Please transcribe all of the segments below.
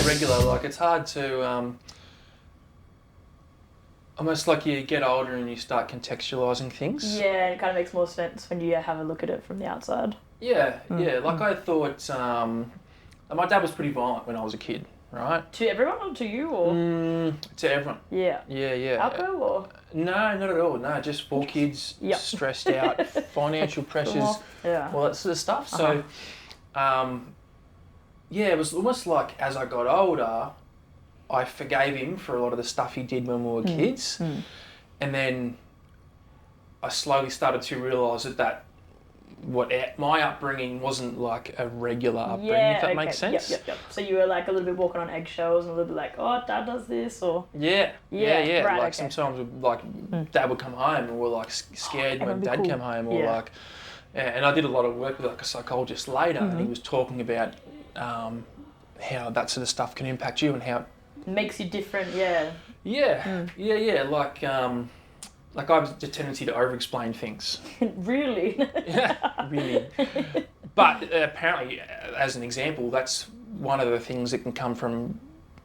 regular. Like it's hard to almost like you get older and you start contextualizing things. Yeah, it kind of makes more sense when you have a look at it from the outside. Yeah. Like I thought, my dad was pretty violent when I was a kid, right? To everyone or to you or? To everyone. Yeah. Yeah. Alco or? No, not at all. No, just 4 kids, stressed out, financial pressures, all that sort of stuff. So, it was almost like as I got older, I forgave him for a lot of the stuff he did when we were kids. And then I slowly started to realise that my upbringing wasn't like a regular upbringing, if that makes sense. Yep. So you were like a little bit walking on eggshells and a little bit like, oh, Dad does this, or... Yeah. Right, like sometimes Dad would come home and we're like scared when Dad came home, or like... And I did a lot of work with like a psychologist later, and he was talking about how that sort of stuff can impact you and how... Makes you different, Like I have the tendency to over-explain things. Really? Yeah, really. But apparently, as an example, that's one of the things that can come from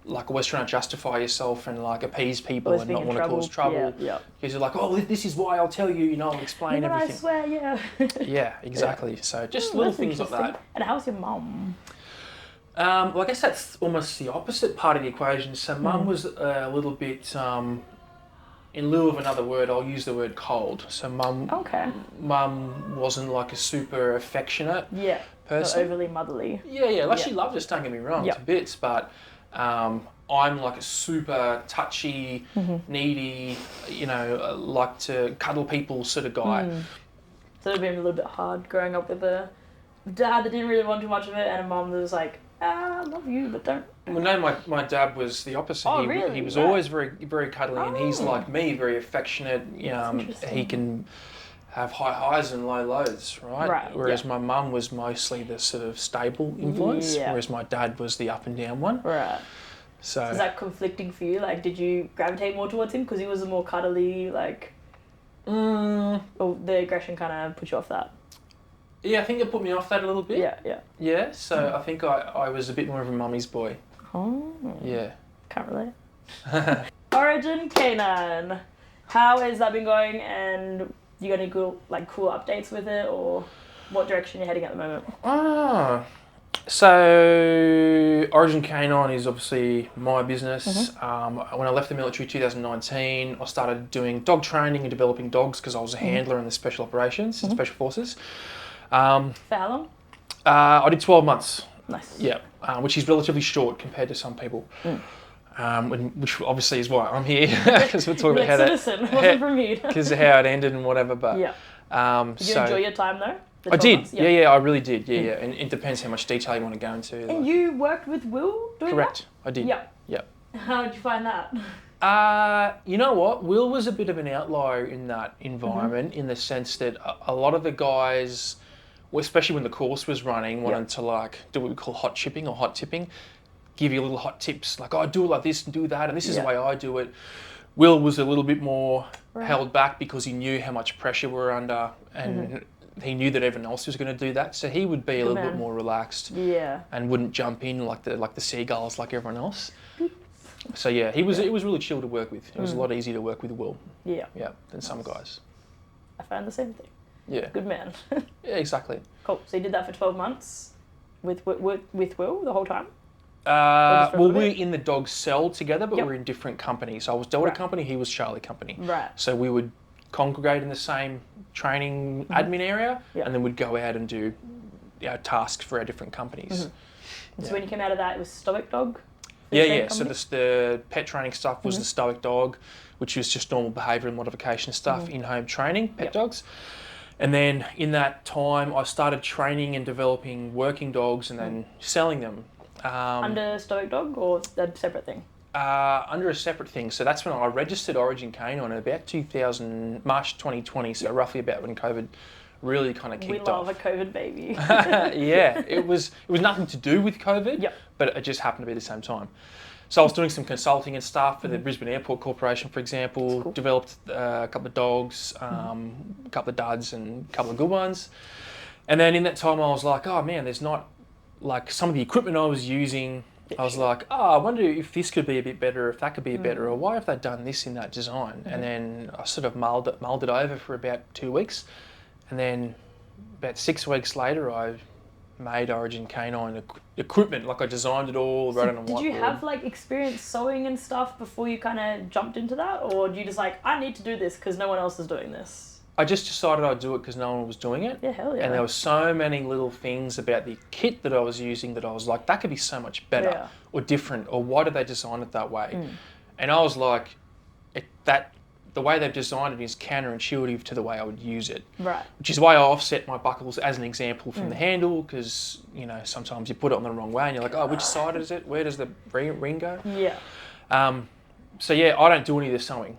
like always trying to justify yourself and like appease people and not want to cause trouble. Yeah. Because you're like, oh, this is why I'll tell you, I'll explain everything. I swear, Yeah, exactly. So just little things like that. And how's your mum? Well, I guess that's almost the opposite part of the equation. So mum was a little bit... in lieu of another word, I'll use the word cold. So mum wasn't like a super affectionate person. Not overly motherly. Yeah. She loved us, don't get me wrong, to bits, but I'm like a super touchy, needy, like to cuddle people sort of guy. So it would have been a little bit hard growing up with a dad that didn't really want too much of it and a mum that was like, I love you, but don't... Well, no, my dad was the opposite. Oh, really? He was always very, very cuddly, and he's like me, very affectionate. He can have high highs and low lows, right? Whereas my mum was mostly the sort of stable influence, whereas my dad was the up and down one. Right. So is that conflicting for you? Like, did you gravitate more towards him because he was a more cuddly, like... Or the aggression kind of put you off that? Yeah, I think it put me off that a little bit. Yeah, so I think I was a bit more of a mummy's boy. Oh. Yeah. Can't relate. Origin Canine. How has that been going, and you got any cool updates with it, or what direction you're heading at the moment? So Origin Canine is obviously my business. When I left the military in 2019, I started doing dog training and developing dogs because I was a handler in the special operations and special forces. For how long? I did 12 months. Nice. Yeah, which is relatively short compared to some people. Which obviously is why I'm here, because we're talking about how citizen, wasn't for me. Because of how it ended and whatever. But did you enjoy your time though? I did. Months? Yeah, I really did. Yeah. And it depends how much detail you want to go into. And you worked with Will doing Correct. that? I did. Yeah. How did you find that? You know what? Will was a bit of an outlier in that environment, in the sense that a lot of the guys, especially when the course was running, wanted to like do what we call hot chipping or hot tipping, give you little hot tips like, do it like this and do that, and this is the way I do it. Will was a little bit more held back because he knew how much pressure we're under, and he knew that everyone else was going to do that, so he would be a little bit more relaxed and wouldn't jump in like the seagulls like everyone else. So yeah, it was really chill to work with. It was a lot easier to work with Will. Yeah, than some guys. I found the same thing. Yeah. Good man. Yeah, exactly. Cool. So you did that for 12 months with Will the whole time? Well, we're in the dog cell together, but we're in different companies. So I was Delta Company, he was Charlie Company. Right. So we would congregate in the same training admin area, and then we'd go out and do tasks for our different companies. So when you came out of that, it was Stoic Dog? Yeah. So the pet training stuff was the Stoic Dog, which was just normal behaviour and modification stuff, in-home training, pet dogs. And then in that time, I started training and developing working dogs and then selling them. Under Stoic Dog or a separate thing? Under a separate thing. So that's when I registered Origin Canine in about March 2020, so roughly about when COVID really kind of kicked off. We love a COVID baby. Yeah, it was nothing to do with COVID, but it just happened to be the same time. So I was doing some consulting and stuff for the Brisbane Airport Corporation, for example, developed a couple of dogs, a couple of duds and a couple of good ones. And then in that time I was like, oh man, there's not, like some of the equipment I was using I was like, oh, I wonder if this could be a bit better, if that could be better, or why have they done this in that design? And then I sort of mulled it over for about 2 weeks. And then about 6 weeks later, I made Origin Canine equipment. Like I designed it all, wrote it on a whiteboard. Did you have like experience sewing and stuff before you kind of jumped into that? Or do you just like, I need to do this because no one else is doing this? I just decided I'd do it because no one was doing it. Yeah, hell yeah. And there were so many little things about the kit that I was using that I was like, that could be so much better or different, or why did they design it that way? And I was like, the way they've designed it is counterintuitive to the way I would use it. Right. Which is why I offset my buckles as an example from the handle, because, you know, sometimes you put it on the wrong way and you're like, oh, which side is it? Where does the ring go? Yeah. So yeah, I don't do any of the sewing.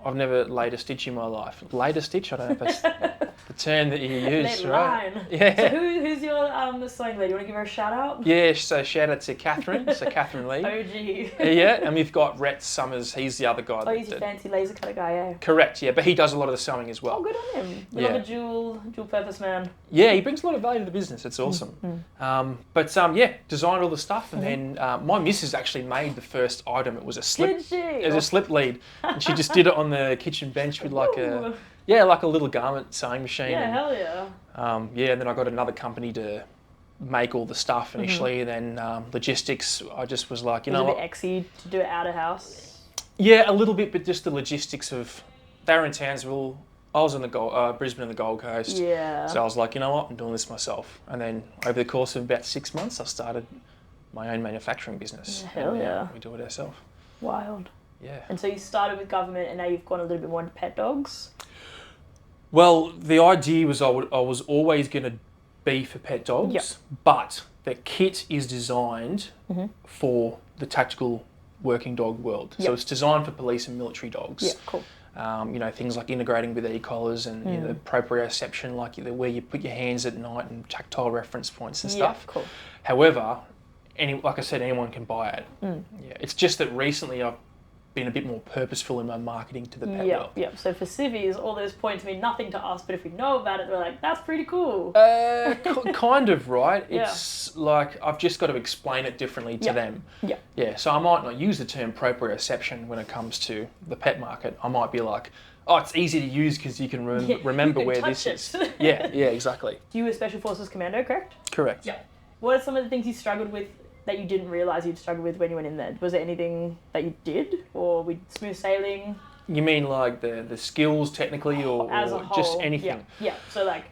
I've never laid a stitch in my life. Laid a stitch? I don't know if that's the term that you use, right? Line. Yeah. So who's your sewing lady? You want to give her a shout out? Yeah, so shout out to Catherine. So Catherine Lee. OG. Yeah, and we've got Rhett Summers. He's the other guy. Oh, he's a fancy laser cutter guy, yeah. Correct, yeah, but he does a lot of the sewing as well. Oh, good on him. Bit of a dual purpose man. Yeah, he brings a lot of value to the business. It's awesome. Yeah, designed all the stuff, and then my missus actually made the first item. It was a slip. Did she? It was a slip lead, and she just did it on the kitchen bench with like Ooh. like a little garment sewing machine. Yeah, and, hell yeah. and then I got another company to make all the stuff initially, and then logistics. I just was like, you know what? Was it a bit exy to do it out of house? Yeah, a little bit, but just the logistics of they were in Townsville. I was in the Brisbane and the Gold Coast. Yeah. So I was like, you know what? I'm doing this myself. And then over the course of about 6 months, I started my own manufacturing business. Hell yeah. We do it ourselves. Wild. Yeah. And so you started with government, and now you've gone a little bit more into pet dogs. Well, the idea was I was always going to be for pet dogs, but the kit is designed for the tactical working dog world. So it's designed for police and military dogs. Yeah, cool. You know, things like integrating with e-collars and you know, the proprioception, like where you put your hands at night and tactile reference points and stuff. Cool. However, like I said, anyone can buy it. Yeah, it's just that recently I've been a bit more purposeful in my marketing to the pet world. Yeah. So for civvies, all those points mean nothing to us, but if we know about it, they're like, that's pretty cool. Kind of, right? It's like I've just got to explain it differently to them. Yeah. Yeah, so I might not use the term proprioception when it comes to the pet market. I might be like, oh, it's easy to use because you can remember you can where touch this it. is. Yeah, exactly. You were Special Forces Commando, correct? Correct. Yeah. What are some of the things you struggled with that you didn't realise you'd struggle with when you went in there? Was there anything that you did, or with smooth sailing? You mean like the skills technically, or As a whole, just anything? Yeah. So like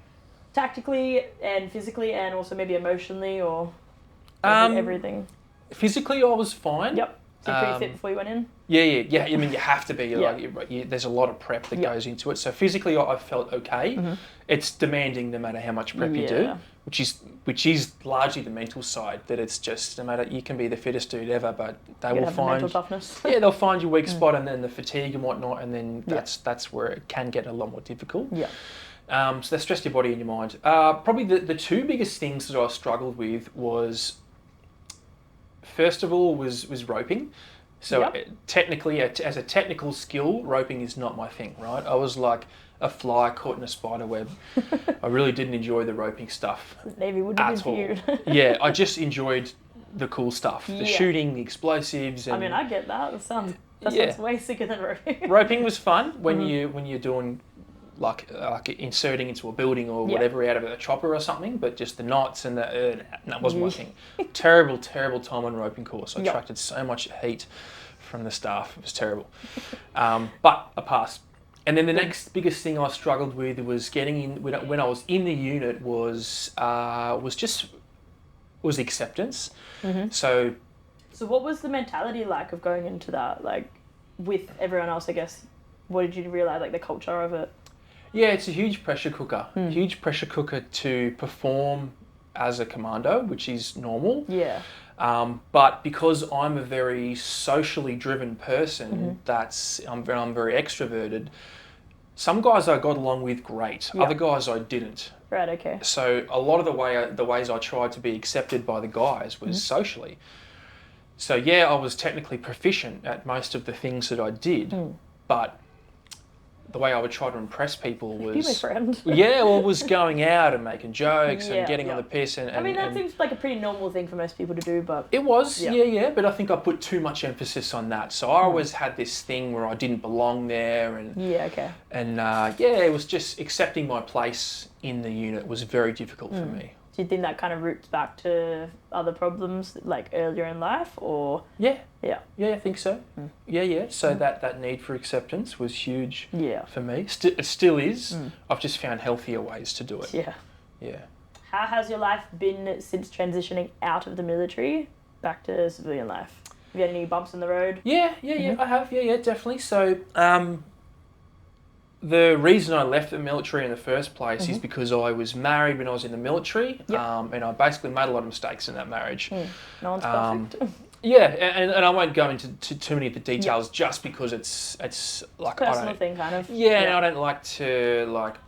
tactically and physically, and also maybe emotionally, or everything. Physically, I was fine. Yep. So you're pretty fit before you went in? Yeah. I mean, you have to be. There's a lot of prep that goes into it. So physically, I felt okay. It's demanding no matter how much prep you do, which is largely the mental side. That it's just no matter, you can be the fittest dude ever, but they will find mental toughness. they'll find your weak spot, and then the fatigue and whatnot, and then that's where it can get a lot more difficult. Yeah. So they stress your body and your mind. Probably the two biggest things that I struggled with was, first of all, was roping. So technically, as a technical skill, roping is not my thing, right? I was like a fly caught in a spider web. I really didn't enjoy the roping stuff Navy wouldn't have been for you. Yeah, I just enjoyed the cool stuff, the shooting, the explosives. And I mean, I get that. That sounds way sicker than roping. Roping was fun when you're doing like inserting into a building or whatever out of a chopper or something, but just the knots and that wasn't my thing. Terrible time on roping course. I attracted so much heat from the staff. It was terrible. But I passed. And then the next biggest thing I struggled with was getting in when I was in the unit was acceptance. So what was the mentality like of going into that, like with everyone else, I guess? What did you realise, like the culture of it? Yeah, it's a huge pressure cooker. Huge pressure cooker to perform as a commando, which is normal. Yeah. But because I'm a very socially driven person, I'm very extroverted. Some guys I got along with great. Other guys I didn't. Right. Okay. So a lot of the ways I tried to be accepted by the guys was socially. So yeah, I was technically proficient at most of the things that I did, but the way I would try to impress people was... Be my friend. Yeah, well, was going out and making jokes and getting on the piss. And I mean, that seems like a pretty normal thing for most people to do, but... It was, yeah, but I think I put too much emphasis on that. So I always had this thing where I didn't belong there. And And it was just accepting my place in the unit was very difficult for me. Do you think that kind of roots back to other problems, like earlier in life, or...? Yeah, I think so. Yeah. So that need for acceptance was huge for me. It still is. I've just found healthier ways to do it. Yeah. How has your life been since transitioning out of the military back to civilian life? Have you had any bumps in the road? Yeah, I have. Yeah, definitely. So, the reason I left the military in the first place is because I was married when I was in the military, and I basically made a lot of mistakes in that marriage. No one's perfect. And I won't go into too many of the details just because it's like a personal thing, kind of. And I don't like to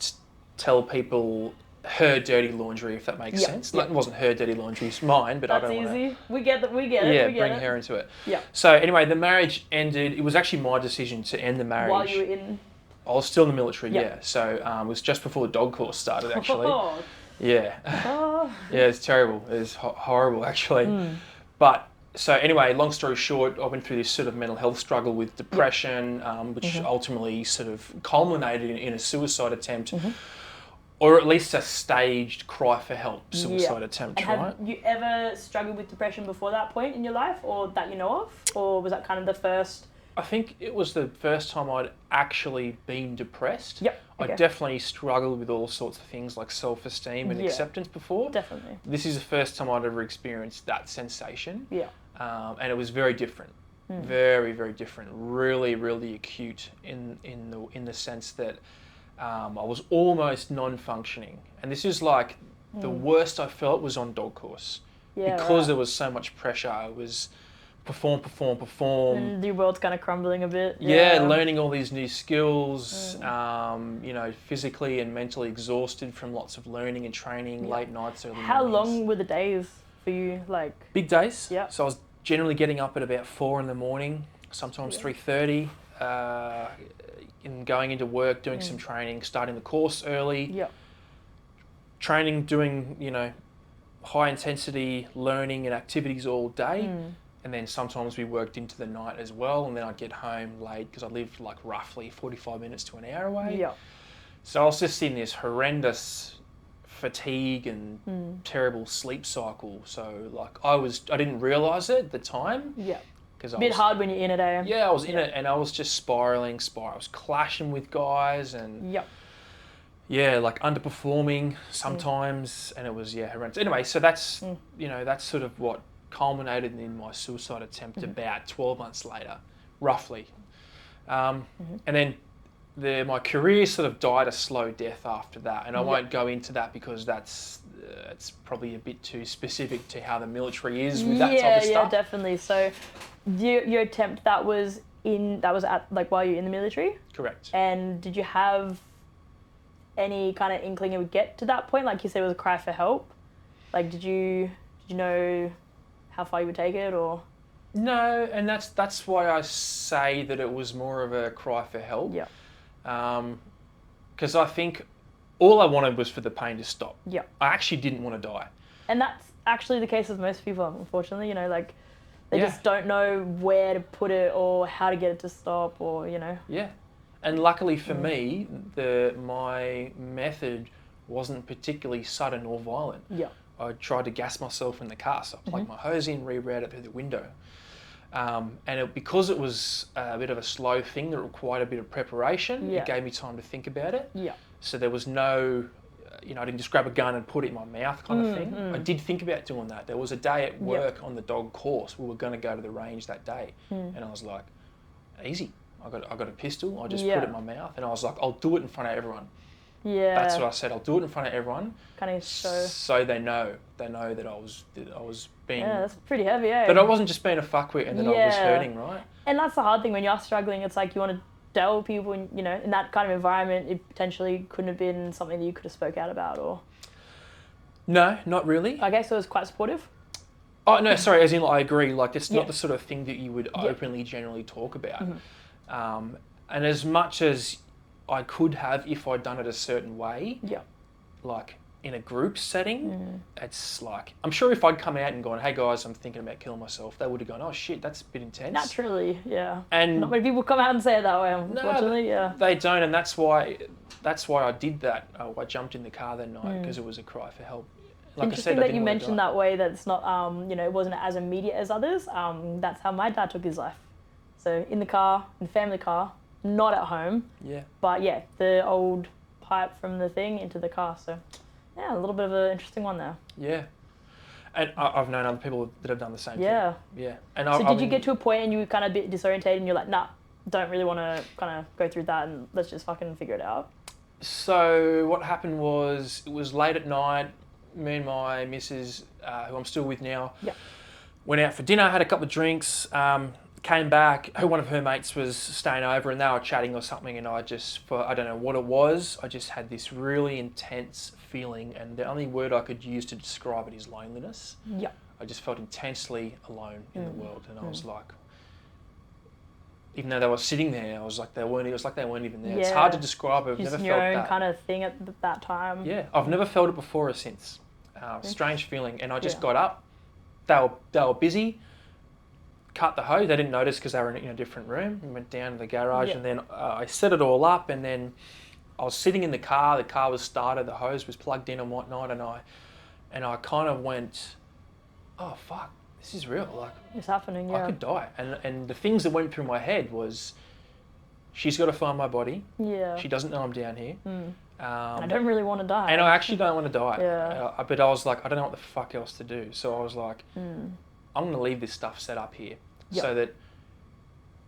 tell people her dirty laundry, if that makes sense. Like, it wasn't her dirty laundry, it's mine, but that's I don't want to... That's easy. We get it. Yeah, bring her into it. Yeah. So anyway, the marriage ended. It was actually my decision to end the marriage. While you were in... I was still in the military, So it was just before the dog course started, actually. Yeah. Yeah, it's terrible. It's horrible, actually. But, so anyway, long story short, I went through this sort of mental health struggle with depression, which ultimately sort of culminated in a suicide attempt, or at least a staged cry for help suicide attempt, and have you ever struggled with depression before that point in your life, or that you know of? Or was that kind of the first... I think it was the first time I'd actually been depressed. Yep. I definitely struggled with all sorts of things like self-esteem and acceptance before. Definitely. This is the first time I'd ever experienced that sensation. Yeah. And it was very different. Very, very different. Really, really acute in the sense that I was almost non-functioning. And this is like the worst I felt was on dog course. Yeah, because there was so much pressure. I was... perform. And your world's kind of crumbling a bit. Yeah, learning all these new skills, physically and mentally exhausted from lots of learning and training, late nights, early mornings. How long were the days for you, like? Big days. Yeah. So I was generally getting up at about 4 a.m, sometimes 3:30, and going into work, doing some training, starting the course early. Yeah. Training, doing, high intensity learning and activities all day. And then sometimes we worked into the night as well, and then I'd get home late because I lived like roughly 45 minutes to an hour away. Yeah. So I was just in this horrendous fatigue and terrible sleep cycle. So like I didn't realise it at the time. Yeah. A bit hard when you're in it, eh? Yeah, I was in it, and I was just spiraling. I was clashing with guys and like underperforming sometimes, and it was horrendous. Anyway, so that's that's sort of what culminated in my suicide attempt about 12 months later, roughly. And then my career sort of died a slow death after that, and I won't go into that because it's probably a bit too specific to how the military is with that type of stuff. Yeah, definitely. So your attempt, that was at like while you're in the military? Correct. And did you have any kind of inkling it would get to that point? Like you said, it was a cry for help. Like did you know how far you would take it, or? No, and that's why I say that it was more of a cry for help. Yeah. Because I think all I wanted was for the pain to stop. Yeah. I actually didn't want to die. And that's actually the case with most people, unfortunately. Like they just don't know where to put it or how to get it to stop, or Yeah. And luckily for me, my method wasn't particularly sudden or violent. Yeah. I tried to gas myself in the car, so I plugged my hose in, rerouted it through the window. Because it was a bit of a slow thing that required a bit of preparation, it gave me time to think about it. Yeah. So there was no, I didn't just grab a gun and put it in my mouth kind of thing. I did think about doing that. There was a day at work on the dog course, we were going to go to the range that day, and I was like, easy. I got a pistol, I just put it in my mouth, and I was like, I'll do it in front of everyone. Yeah. That's what I said. I'll do it in front of everyone. Kind of show. So they know that I was being. Yeah, that's pretty heavy, eh? But I wasn't just being a fuckwit and that I was hurting, right? And that's the hard thing when you're struggling. It's like you want to tell people, in that kind of environment, it potentially couldn't have been something that you could have spoke out about, or. No, not really. Okay, so it was quite supportive. Oh no, sorry. As in, I agree. Like, it's not the sort of thing that you would openly generally talk about. And as much as I could have if I'd done it a certain way, Yeah. like in a group setting. It's like, I'm sure if I'd come out and gone, hey guys, I'm thinking about killing myself, they would have gone, oh shit, that's a bit intense. Naturally, yeah. And not many people come out and say it that way, unfortunately. Yeah. They don't, and that's why I did that. I jumped in the car that night because it was a cry for help. Like Interesting I said, that you mentioned that way, that it's not, it wasn't as immediate as others. That's how my dad took his life. So in the car, in the family car, not at home. Yeah. But yeah, the old pipe from the thing into the car. So yeah, a little bit of an interesting one there. Yeah. And I've known other people that have done the same thing. Yeah. And so did you get to a point and you were kind of a bit disorientated and you're like, nah, don't really want to kind of go through that and let's just fucking figure it out? So what happened was, it was late at night. Me and my missus, who I'm still with now, went out for dinner, had a couple of drinks, came back. One of her mates was staying over and they were chatting or something, and I don't know what it was, I just had this really intense feeling, and the only word I could use to describe it is loneliness. Yeah. I just felt intensely alone in the world, and I was like, even though they were sitting there, it was like they weren't even there. It's hard to describe it. I've just never your felt own that. kind of thing at that time. Yeah, I've never felt it before or since. Strange feeling, and I just got up. They were busy. Cut the hose. They didn't notice because they were in a different room. We went down to the garage, and then I set it all up, and then I was sitting in the car. The car was started. The hose was plugged in and whatnot, and I kind of went, oh fuck, this is real. Like, it's happening. Yeah. I could die, and the things that went through my head was, she's got to find my body. Yeah. She doesn't know I'm down here. I don't really want to die. And I actually don't want to die. Yeah. But I was like, I don't know what the fuck else to do. So I was like, I'm going to leave this stuff set up here so that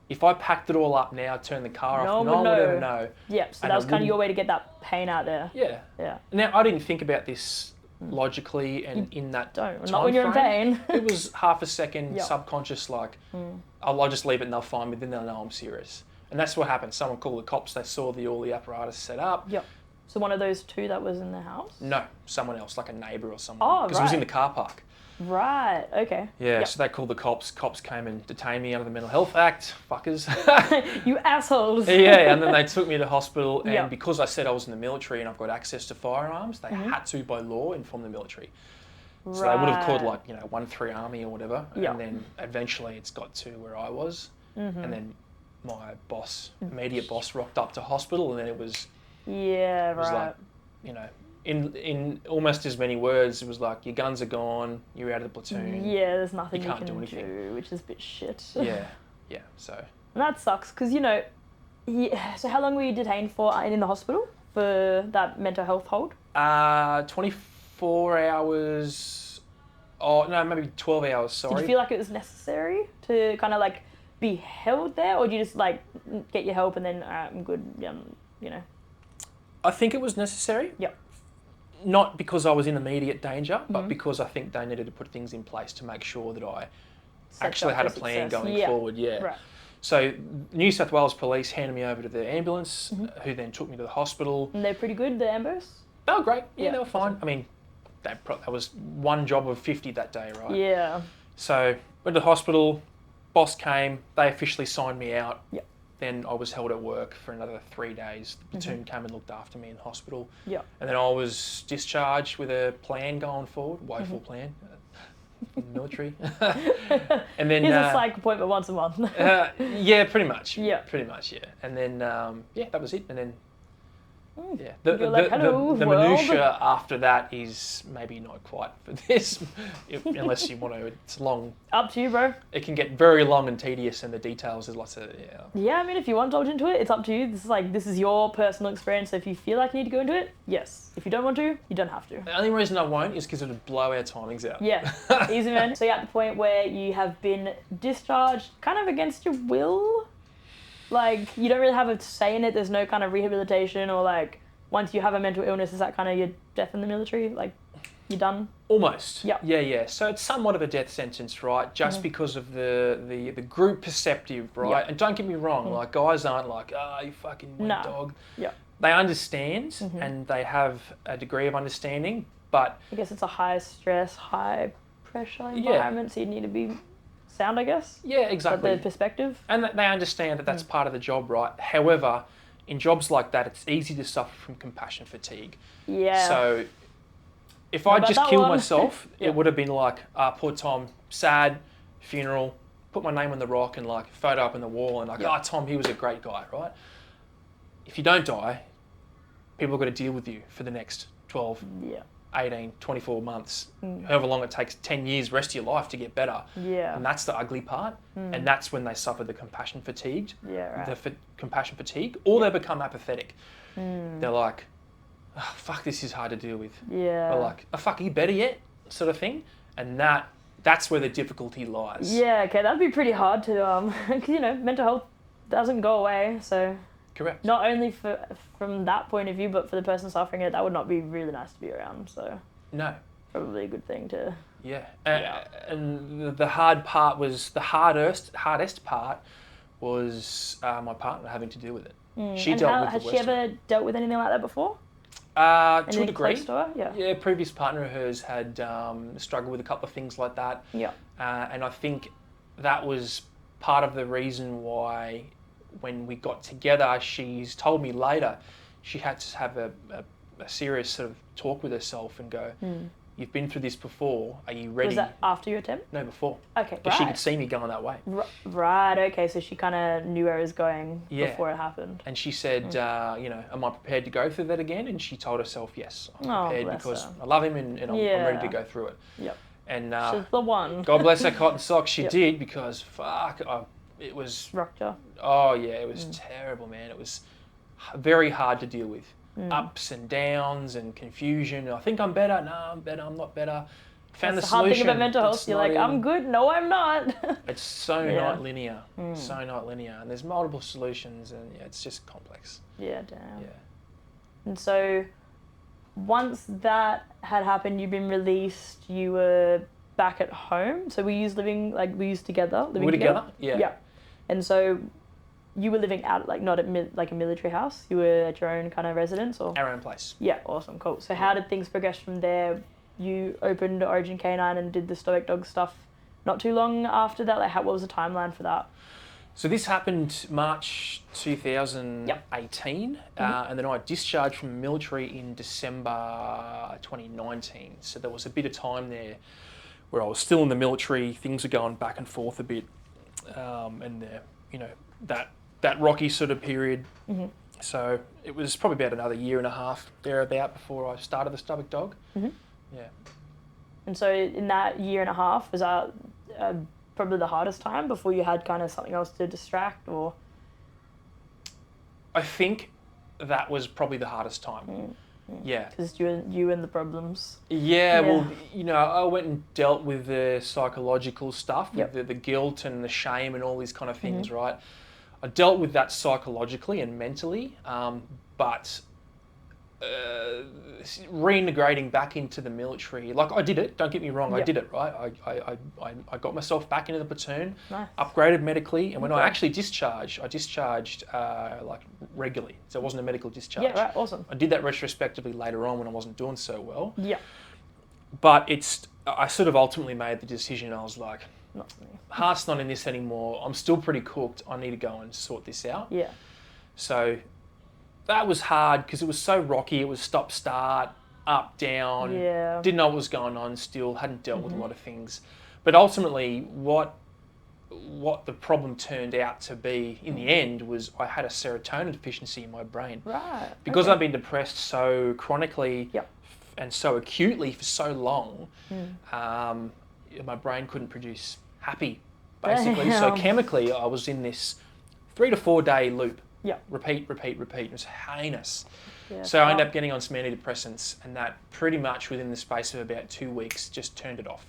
if I packed it all up now, turned the car off, no one would ever know. Yeah, so that was kind of your way to get that pain out there. Yeah. Yeah. Now, I didn't think about this logically and in that time not when you're in pain. It was half a second subconscious, like, I'll just leave it and they'll find me, then they'll know I'm serious. And that's what happened. Someone called the cops, they saw all the apparatus set up. Yep. So one of those two that was in the house? No, someone else, like a neighbour or someone. Oh, because it was in the car park. Right, okay. Yeah, so they called the cops. Cops came and detained me under the Mental Health Act. Fuckers. You assholes. Yeah, and then they took me to hospital, and because I said I was in the military and I've got access to firearms, they had to, by law, inform the military. So they would have called, like, 1-3 Army or whatever, and then eventually it's got to where I was, and then my boss, immediate boss, rocked up to hospital, and then it was... Yeah, it was like, in almost as many words, it was like, your guns are gone, you're out of the platoon. Yeah, there's nothing you you can't can do anything. which is a bit shit. Yeah, so. And that sucks, because, so how long were you detained for in the hospital for that mental health hold? 24 hours, maybe 12 hours, sorry. Did you feel like it was necessary to kind of like be held there, or did you just like get your help and then, all right, I'm good, I think it was necessary. Yep. Not because I was in immediate danger, but because I think they needed to put things in place to make sure that I actually had a plan going forward. Yeah. Right. So New South Wales Police handed me over to the ambulance, who then took me to the hospital. And they're pretty good, the ambos? They were great. Yeah, they were fine. I mean, that was one job of 50 that day, right? Yeah. So went to the hospital, boss came, they officially signed me out. Yep. Then I was held at work for another 3 days. The platoon came and looked after me in hospital. Yeah. And then I was discharged with a plan going forward, woeful plan, from the military. And then here's a psych appointment once a month. yeah, pretty much. Yeah. Pretty much, yeah. And then that was it. And then the minutiae after that is maybe not quite for this, unless you want to. It's long. Up to you, bro. It can get very long and tedious, and the details. There's lots of Yeah, I mean, if you want to dodge into it, it's up to you. This is your personal experience. So if you feel like you need to go into it, yes. If you don't want to, you don't have to. The only reason I won't is because it would blow our timings out. Yeah, easy man. So you're at the point where you have been discharged, kind of against your will. Like, you don't really have a say in it. There's no kind of rehabilitation or, like, once you have a mental illness, is that kind of your death in the military? Like, you're done? Almost. Yeah. Yeah. So it's somewhat of a death sentence, right? Just because of the group perspective, right? And don't get me wrong, like, guys aren't like, you fucking wet dog. Yeah. They understand and they have a degree of understanding, but... I guess it's a high stress, high pressure environment, so you need to be... sound, I guess? Yeah, exactly. But the perspective. And they understand that that's part of the job, right? However, in jobs like that, it's easy to suffer from compassion fatigue. Yeah. So if What I about just that killed one? myself, Yeah. it would have been like, poor Tom, sad, funeral, put my name on the rock and like photo up on the wall and like, Yeah. Tom, he was a great guy, right? If you don't die, people are going to deal with you for the next 12, Yeah. 18, 24 months, however long it takes, 10 years, rest of your life to get better. Yeah. And that's the ugly part. And that's when they suffer the compassion fatigued, Yeah, right. compassion fatigue, or they become apathetic. They're like, oh, fuck, this is hard to deal with. Yeah. Or like, oh, fuck, are you better yet? Sort of thing. And that's where the difficulty lies. Yeah, okay, that'd be pretty hard to, because, you know, mental health doesn't go away, so Correct. not only from that point of view, but for the person suffering it, that would not be really nice to be around, so No. probably a good thing to... Yeah. Yeah. And the hard part was, the hardest part was my partner having to deal with it. She and dealt with has the she worst of it. ever dealt with anything like that before? To a Anything degree. close to her? Yeah. Yeah, previous partner of hers had struggled with a couple of things like that. Yeah. And I think that was part of the reason why when we got together, she's told me later, she had to have a serious sort of talk with herself and go, you've been through this before, are you ready? Was that after your attempt? No, before. Okay, Because she right. could see me going that way. Right, okay, so she kind of knew where it was going Yeah. before it happened. And she said, you know, am I prepared to go through that again? And she told herself, yes, I'm Oh, prepared bless because her. I love him and I'm ready to Yeah. go through it. Yep. And She's the one. God bless her cotton socks, she Yep. did, because fuck, it was, Rocked her. oh yeah, it was terrible, man. It was very hard to deal with. Ups and downs and confusion. I think I'm better. No, I'm better. I'm not better. Found That's the the hard solution. thing about mental health. It's You're not like, I'm even- good. No, I'm not. It's so Yeah. not linear. So not linear. And there's multiple solutions and yeah, it's just complex. Yeah, damn. Yeah. And so once that had happened, you've been released, you were back at home. So we used together. Living We're together? Yeah. Yeah. And so you were living out, like not at like a military house. You were at your own kind of residence, or? Our own place. Yeah, awesome, cool. So how did things progress from there? You opened Origin Canine and did the Stoic Dog stuff not too long after that. Like, what was the timeline for that? So this happened March 2018, and then I discharged from the military in December 2019. So there was a bit of time there where I was still in the military. Things were going back and forth a bit, and you know that rocky sort of period. So it was probably about another year and a half thereabout before I started the Stoic Dog. Yeah. And so in that year and a half, was that probably the hardest time before you had kind of something else to distract, or? I think that was probably the hardest time. Yeah. Because you and the problems. Yeah, Yeah. well, you know, I went and dealt with the psychological stuff, Yep. the guilt and the shame and all these kind of things, right? I dealt with that psychologically and mentally, but reintegrating back into the military, like I did it, don't get me wrong, I Yep. did it, right? I got myself back into the platoon, Nice. upgraded medically, and when I Okay. actually discharged, I discharged like regularly, so it wasn't a medical discharge. Yeah, right, awesome. I did that retrospectively later on when I wasn't doing so well. Yeah. But I sort of ultimately made the decision. I was like, Not for me. heart's not in this anymore. I'm still pretty cooked. I need to go and sort this out. Yeah. So that was hard because it was so rocky. It was stop, start, up, down. Yeah. Didn't know what was going on still. Hadn't dealt with a lot of things. But ultimately, what the problem turned out to be in the end was I had a serotonin deficiency in my brain. Right. Because okay. I've been depressed so chronically Yep. and so acutely for so long, my brain couldn't produce happy, basically. So Damn. chemically, I was in this 3 to 4 day loop. Yep. Repeat. It was heinous. Yeah, So I ended fuck. up getting on some antidepressants, and that pretty much within the space of about 2 weeks just turned it off.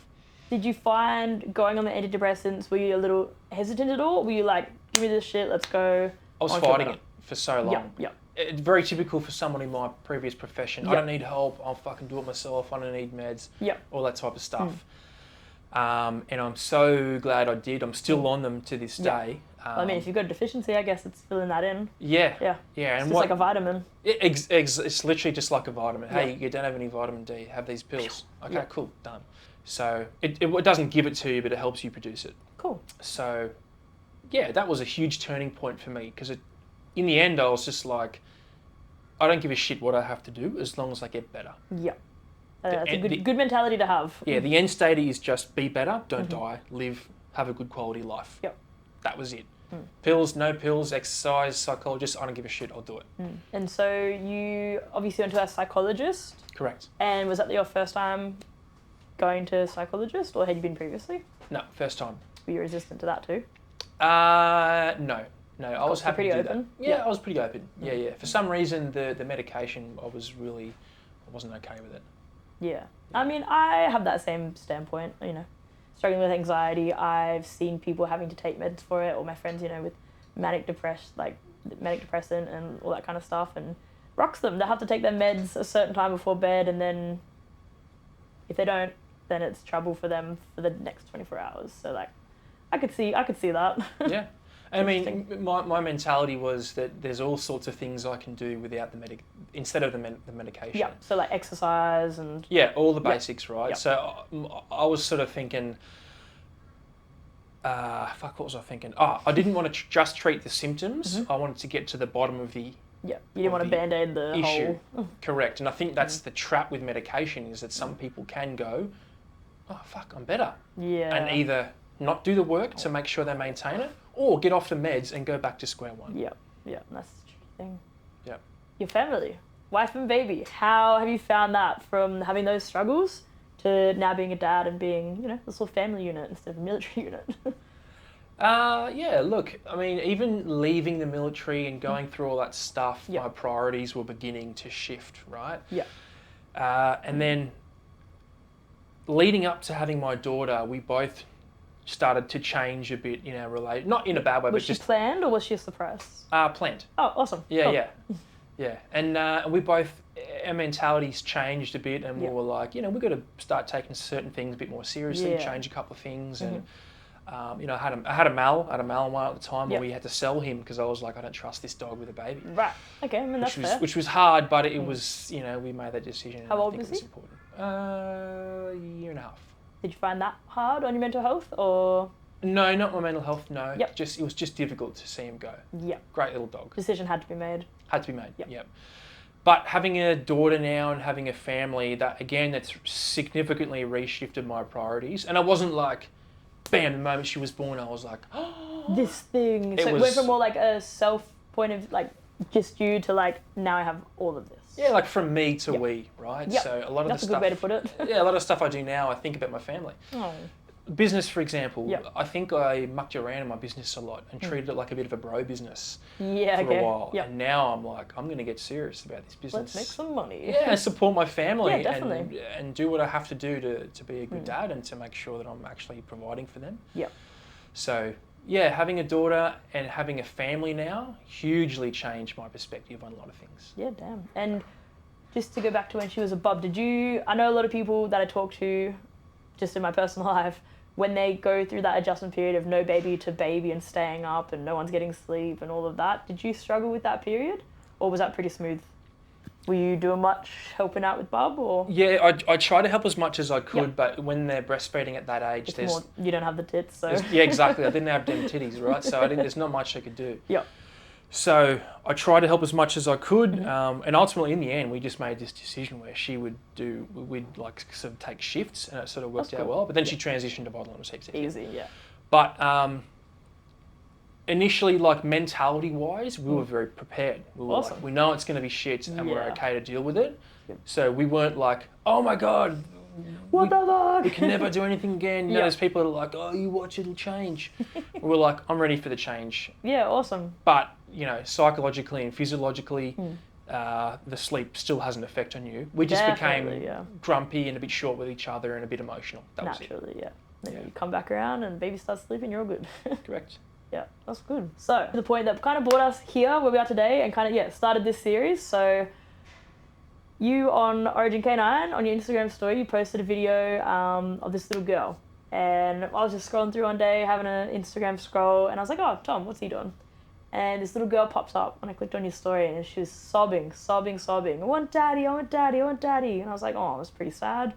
Did you find going on the antidepressants, were you a little hesitant at all? Were you like, give me this shit, let's go? I was on to fighting another? it for so long. Yeah, yeah. It's very typical for someone in my previous profession. I Yep. don't need help. I'll fucking do it myself. I don't need meds. Yep. All that type of stuff. And I'm so glad I did. I'm still on them to this Yeah. day. I mean, if you've got a deficiency, I guess it's filling that in. Yeah. Yeah. Yeah. It's And just what, like a vitamin. it's literally just like a vitamin. Hey, Yeah. you don't have any vitamin D. Have these pills. Okay, Yeah. cool, done. So it doesn't give it to you, but it helps you produce it. Cool. So, yeah, that was a huge turning point for me because it in the end, I was just like, I don't give a shit what I have to do as long as I get better. Yeah. That's a end- good mentality to have. Yeah, the end state is just be better, don't die, live, have a good quality life. Yep. That was it. Pills, no pills, exercise, psychologist, I don't give a shit, I'll do it. And so you obviously went to a psychologist. Correct. And was that your first time going to a psychologist, or had you been previously? No, first time. Were you resistant to that too? No, I was happy pretty to do open? that. Yeah, I was pretty open. Yeah. For some reason, the medication, I wasn't okay with it. Yeah. I mean, I have that same standpoint, you know, struggling with anxiety. I've seen people having to take meds for it, or my friends, you know, with manic depressant and all that kind of stuff, and rocks them. They have to take their meds a certain time before bed, and then if they don't, then it's trouble for them for the next 24 hours. So like, I could see that. Yeah. I mean, my mentality was that there's all sorts of things I can do without instead of the medication. Yeah. So like exercise and. Yeah, all the basics, right? Yep. So I was sort of thinking, what was I thinking? Oh, I didn't want to just treat the symptoms. I wanted to get to the bottom of the Yeah, you didn't want to band-aid the issue. whole. Correct, and I think that's the trap with medication is that some people can go, oh fuck, I'm better. Yeah. And either not do the work to make sure they maintain it, or get off the meds and go back to square one. Yeah, that's the tricky thing. Yeah. Your family, wife and baby, how have you found that from having those struggles to now being a dad and being, you know, this little family unit instead of a military unit? Yeah, look, I mean, even leaving the military and going through all that stuff, my priorities were beginning to shift, right? Yeah. And then leading up to having my daughter, we both started to change a bit in our relation, not in a bad way, Was but she just planned or was she a surprise? planned. Oh, awesome. Yeah, Cool. yeah. And we both, our mentalities changed a bit, and we were like, you know, we've got to start taking certain things a bit more seriously, change a couple of things, and you know, I had a Malinois at the time where we had to sell him because I was like, I don't trust this dog with a baby. Right. Okay, I mean, that's fair. Which was hard, but it was, you know, we made that decision. How old I think was it was important. A year and a half. Did you find that hard on your mental health, or? No, not my mental health, no. Yep. It was just difficult to see him go. Yeah. Great little dog. Decision had to be made. Had to be made, Yep. But having a daughter now and having a family, that's significantly reshifted my priorities. And I wasn't like, bam, the moment she was born, I was like, oh. This thing. So it went from more like a self point of like just you to like, now I have all of this. Yeah, like from me to we, right? Yep. So a lot of That's the a good way to put it. Yeah, a lot of stuff I do now, I think about my family. Oh. Business, for example, Yep. I think I mucked around in my business a lot and treated it like a bit of a bro business for a while. Yep. And now I'm like, I'm going to get serious about this Let's business. make some money. Yeah, and support my family Yeah, definitely. and do what I have to do to be a good dad and to make sure that I'm actually providing for them. Yep. So, yeah, having a daughter and having a family now hugely changed my perspective on a lot of things. Yeah, damn. And just to go back to when she was a bub, I know a lot of people that I talk to just in my personal life, when they go through that adjustment period of no baby to baby and staying up and no one's getting sleep and all of that, did you struggle with that period? Or was that pretty smooth? Were you doing much helping out with bub, or? Yeah, I try to help as much as I could, but when they're breastfeeding at that age, It's more, you don't have the tits, so. Yeah, exactly. I didn't have them titties, right? So there's not much I could do. Yep. So I tried to help as much as I could, and ultimately in the end we just made this decision where we'd like sort of take shifts, and it sort of worked out well. But then she transitioned to bottle and was heaps easier. Easy, yeah. But initially, like mentality wise, we were very prepared. We were like, we know it's going to be shit, and we're okay to deal with it. Yep. So we weren't like, oh my god, what the fuck? We can never do anything again. You know, there's people that are like, oh, you watch, it'll change. We're like, I'm ready for the change. Yeah, awesome. But, you know, psychologically and physiologically, the sleep still has an effect on you. We just became grumpy and a bit short with each other and a bit emotional. That was it. Naturally, yeah. Then you come back around and baby starts sleeping, you're all good. Correct. Yeah, that's good. So, the point that kind of brought us here, where we are today, and kind of, started this series. So, you on Origin K9, on your Instagram story, you posted a video of this little girl. And I was just scrolling through one day, having an Instagram scroll, and I was like, oh, Tom, what's he doing? And this little girl pops up, and I clicked on your story, and she was sobbing. I want daddy, I want daddy, I want daddy. And I was like, oh, that's pretty sad.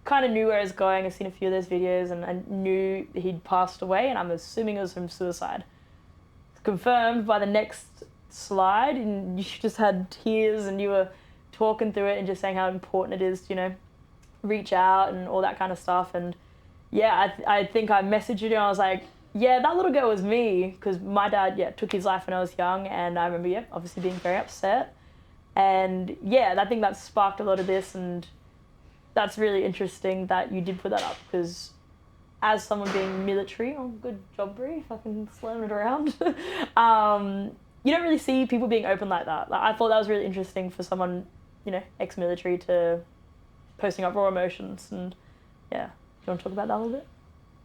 Kind of knew where it was going. I've seen a few of those videos, and I knew he'd passed away, and I'm assuming it was from suicide. Confirmed by the next slide and you just had tears and you were talking through it and just saying how important it is to, you know, reach out and all that kind of stuff. And yeah, I think I messaged you and I was like, yeah, that little girl was me, because my dad, took his life when I was young, and I remember, obviously being very upset. And yeah, I think that sparked a lot of this, and that's really interesting that you did put that up, because as someone being military, good job, Brie, fucking slamming it around, you don't really see people being open like that. Like, I thought that was really interesting for someone, you know, ex-military, to posting up raw emotions. And yeah, do you want to talk about that a little bit?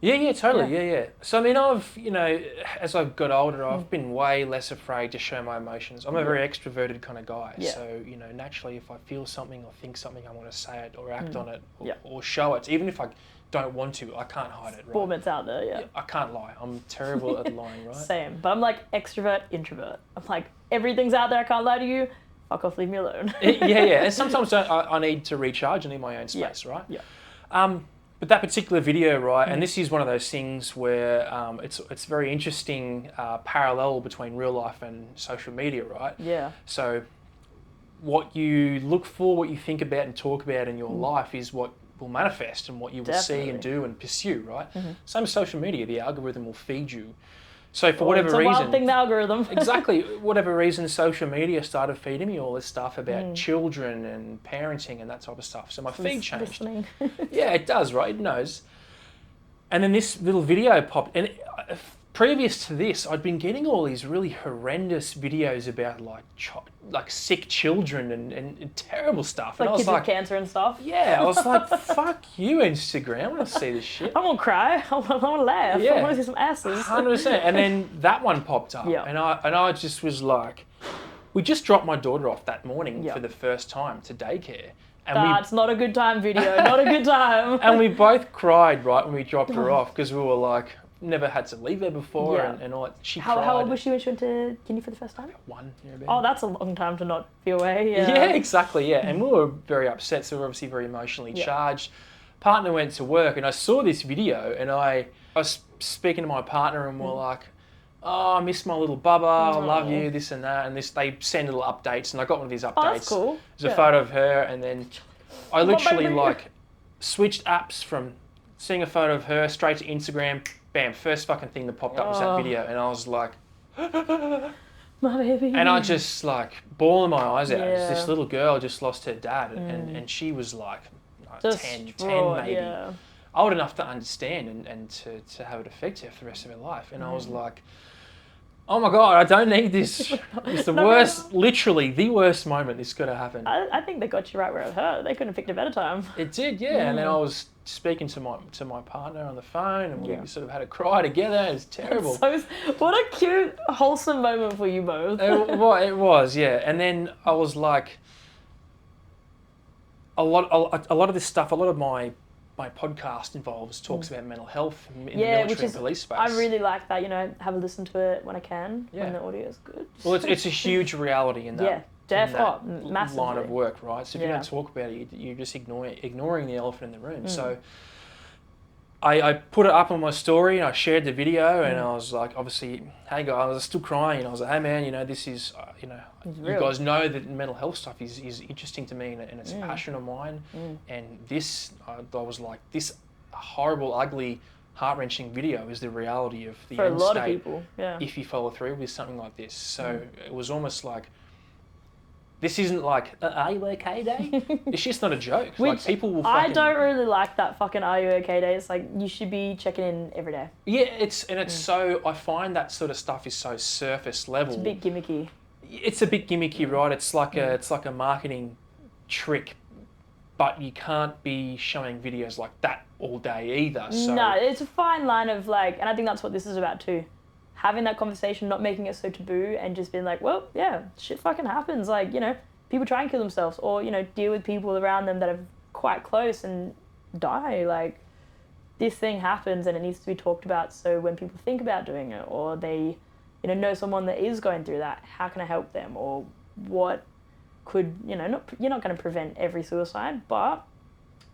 Yeah, totally. Yeah. So, I mean, I've, you know, as I've got older, I've been way less afraid to show my emotions. I'm a very extroverted kind of guy. Yeah. So, you know, naturally, if I feel something or think something, I want to say it or act on it or show it. Even if I don't want to, I can't hide it, right? Formats out there, yeah. I can't lie. I'm terrible at lying, right? Same. But I'm like extrovert, introvert. I'm like, everything's out there, I can't lie to you. Fuck off, leave me alone. Yeah. And sometimes I need to recharge. I need my own space, right? Yeah. But that particular video, right, and this is one of those things where it's very interesting parallel between real life and social media, right? Yeah. So what you look for, what you think about and talk about in your life is what will manifest and what you will see and do and pursue, right? Same as social media, the algorithm will feed you. So for whatever reason... It's a wild thing, the algorithm. Exactly. Whatever reason, social media started feeding me all this stuff about children and parenting and that type of stuff. So my feed changed. Yeah, it does, right? It knows. And then this little video popped. And previous to this, I'd been getting all these really horrendous videos about like sick children and terrible stuff. Like and I was kids with cancer and stuff. Yeah, I was like, fuck you, Instagram. I want to see this shit. I won't cry. I want to laugh. Yeah. I want to see some asses. 100%. And then that one popped up. Yeah. And I just was like, we just dropped my daughter off that morning for the first time to daycare. And That's not a good time video. Not a good time. And we both cried, right, when we dropped her off, because we were like, never had to leave her before and all that. She cried. How old was she when she went to kindy for the first time? 1 year. Oh, that's a long time to not be away. Yeah, exactly, yeah. And we were very upset, so we were obviously very emotionally charged. Partner went to work, and I saw this video, and I was speaking to my partner, and we're like, oh, I miss my little bubba, I love you, this and that. And they send little updates, and I got one of these updates. Oh, that's cool. There's a photo of her, and then I literally switched apps from seeing a photo of her straight to Instagram. Bam, first fucking thing that popped up was that video, and I was like, my baby. And I just like bawling my eyes out. Yeah. This little girl just lost her dad, and she was like 10 maybe, old enough to understand and to have it affect her for the rest of her life. And I was like, oh my God, I don't need this. It's the worst, literally the worst moment this could have happened. I think they got you right where it hurt. They couldn't have picked a better time. It did, yeah. And then I was speaking to my partner on the phone, and we sort of had a cry together. It was terrible. So, what a cute, wholesome moment for you both. It was, yeah. And then I was like, a lot of this stuff, a lot of my podcast talks about mental health in the military and police space. I really like that, have a listen to it when I can, when the audio is good. Well, it's a huge reality in that, massively. line of work, right? So if you don't talk about it, you're just ignoring the elephant in the room. So I put it up on my story, and I shared the video, and I was like, obviously, hey guys, I was still crying, and I was like, hey man, this is, you guys know that mental health stuff is interesting to me, and it's a passion of mine, and this, I was like, this horrible, ugly, heart-wrenching video is the reality of the end state. For a lot of people, if you follow through with something like this. So it was almost like, this isn't like, are you okay day? It's just not a joke. Like, people will fucking... I don't really like that fucking are you okay day. It's like, you should be checking in every day. Yeah, it's so, I find that sort of stuff is so surface level. It's a bit gimmicky. It's a bit gimmicky, right? It's like a marketing trick, but you can't be showing videos like that all day either. So. No, it's a fine line of like, and I think that's what this is about too. Having that conversation, not making it so taboo, and just being like, well, yeah, shit fucking happens. Like, people try and kill themselves, or, deal with people around them that are quite close and die. Like, this thing happens and it needs to be talked about, so when people think about doing it, or they, know someone that is going through that, how can I help them? Or what could, you're not going to prevent every suicide, but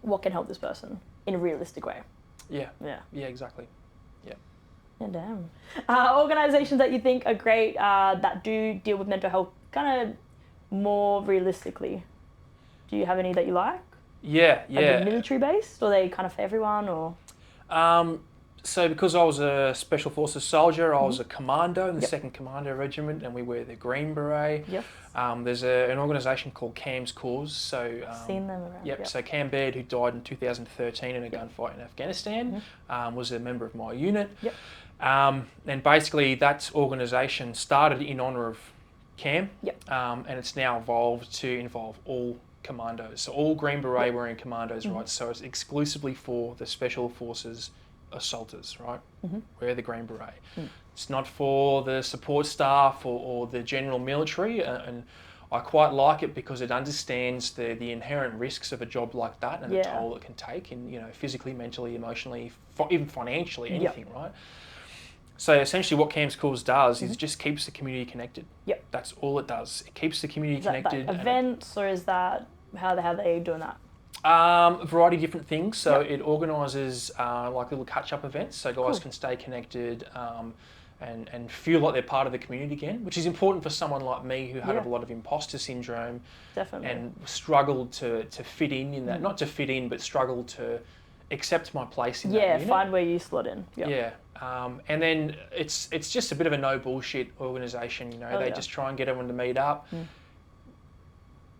what can help this person in a realistic way? Yeah, exactly. Yeah, damn. Organisations that you think are great that do deal with mental health kind of more realistically. Do you have any that you like? Yeah, Are they military based, or are they kind of for everyone, or? So because I was a Special Forces soldier, I was a commando in the 2nd Commando Regiment, and we wear the Green Beret. Yes. There's an organisation called CAM's Cause. So, Seen them around. Yep. So Cam Baird, who died in 2013 in a gunfight in Afghanistan, was a member of my unit. Yep. And basically that organisation started in honour of Cam. Yep. And it's now evolved to involve all commandos. So all Green Beret wearing commandos, right? So it's exclusively for the Special Forces assaulters, right? Wear the Green Beret. It's not for the support staff or the general military, and I quite like it because it understands the inherent risks of a job like that and the toll it can take in, physically, mentally, emotionally, even financially, anything, right? So essentially what CAM's Cause does is just keeps the community connected. Yep. That's all it does. It keeps the community Is that connected. like events, or is that how they doing that? A variety of different things. So it organises like little catch-up events, so guys can stay connected and feel like they're part of the community again, which is important for someone like me who had a lot of imposter syndrome. Definitely. And struggled to fit in that, not to fit in, but struggled to accept my place in that unit. Find where you slot in. Yep. Yeah. And then it's just a bit of a no bullshit organisation, they just try and get everyone to meet up.